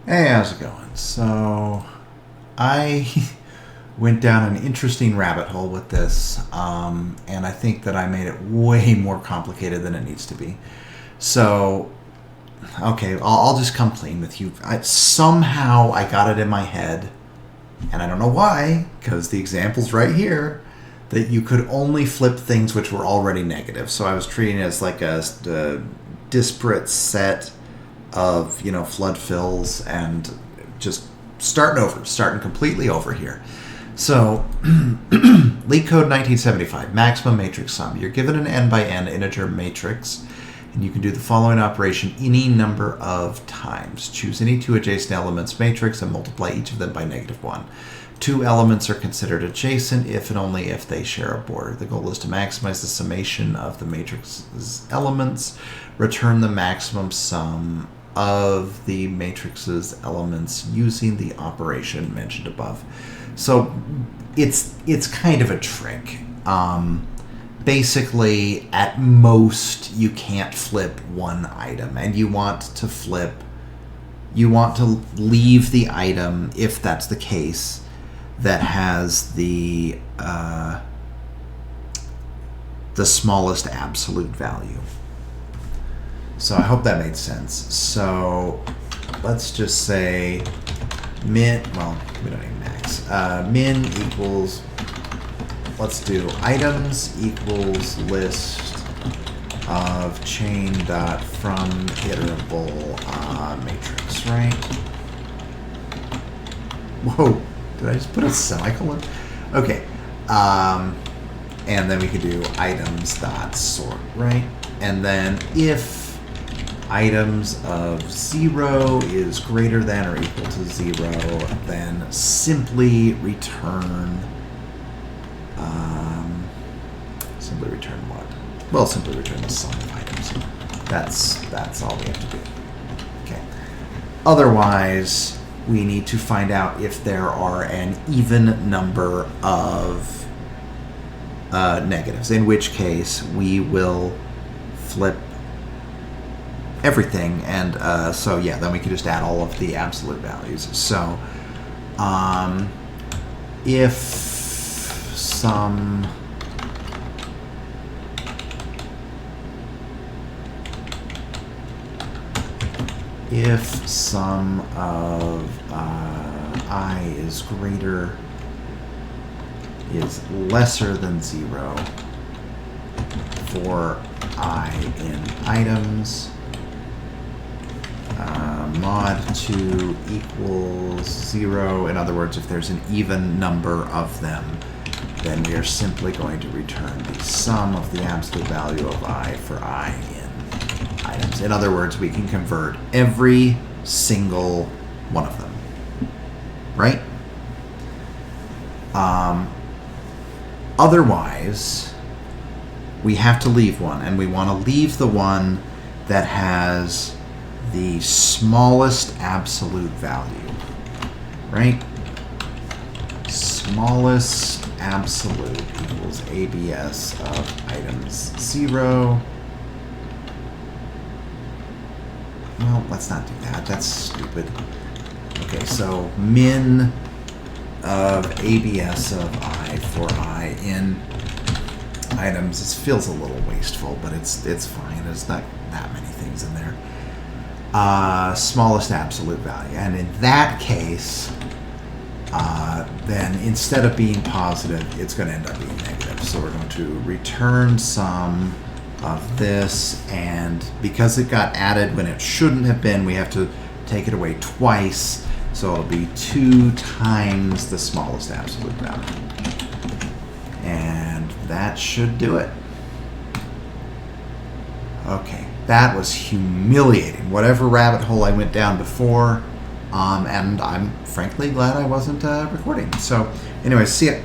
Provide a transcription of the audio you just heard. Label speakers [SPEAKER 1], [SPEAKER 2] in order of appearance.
[SPEAKER 1] Hey, how's it going? So, I went down an interesting rabbit hole with this, and I think that I made it way more complicated than it needs to be. So, okay, I'll just come clean with you. Somehow I got it in my head, and I don't know why, because the example's right here, that you could only flip things which were already negative. So I was treating it as like a disparate set of, flood fills and just starting completely over here. So, Leetcode 1975, maximum matrix sum. You're given an n by n integer matrix, and you can do the following operation any number of times. Choose any two adjacent elements matrix and multiply each of them by -1. Two elements are considered adjacent if and only if they share a border. The goal is to maximize the summation of the matrix's elements, return the maximum sum of the matrix's elements using the operation mentioned above. So it's kind of a trick. Basically, at most, you can't flip one item, and you want to leave the item, if that's the case, that has the smallest absolute value. So I hope that made sense. So let's just say min, well, we don't need max. Min equals, let's do items equals list of chain dot from iterable matrix, right? Whoa, did I just put a semicolon? Okay. And then we could do items dot sort, right? And then if items of 0 is greater than or equal to 0, then simply return what? Well, simply return the sum of items. That's all we have to do. Okay. Otherwise, we need to find out if there are an even number of negatives, in which case we will flip everything, and then we can just add all of the absolute values. So if sum of I is lesser than 0 for I in items, mod 2 equals 0. In other words, if there's an even number of them, then we are simply going to return the sum of the absolute value of I for I in items. In other words, we can convert every single one of them, right? Otherwise, we have to leave one, and we want to leave the one that has the smallest absolute value, right? Smallest absolute equals ABS of items 0. Well, let's not do that. That's stupid. Okay, so min of ABS of I for I in items. This feels a little wasteful, but it's fine. There's not that many things in there. Smallest absolute value. And in that case, then instead of being positive, it's going to end up being negative. So we're going to return some of this, and because it got added when it shouldn't have been, we have to take it away twice. So it'll be 2 times the smallest absolute value. And that should do it. Okay, that was humiliating. Whatever rabbit hole I went down before, and I'm frankly glad I wasn't recording. So anyway, see ya.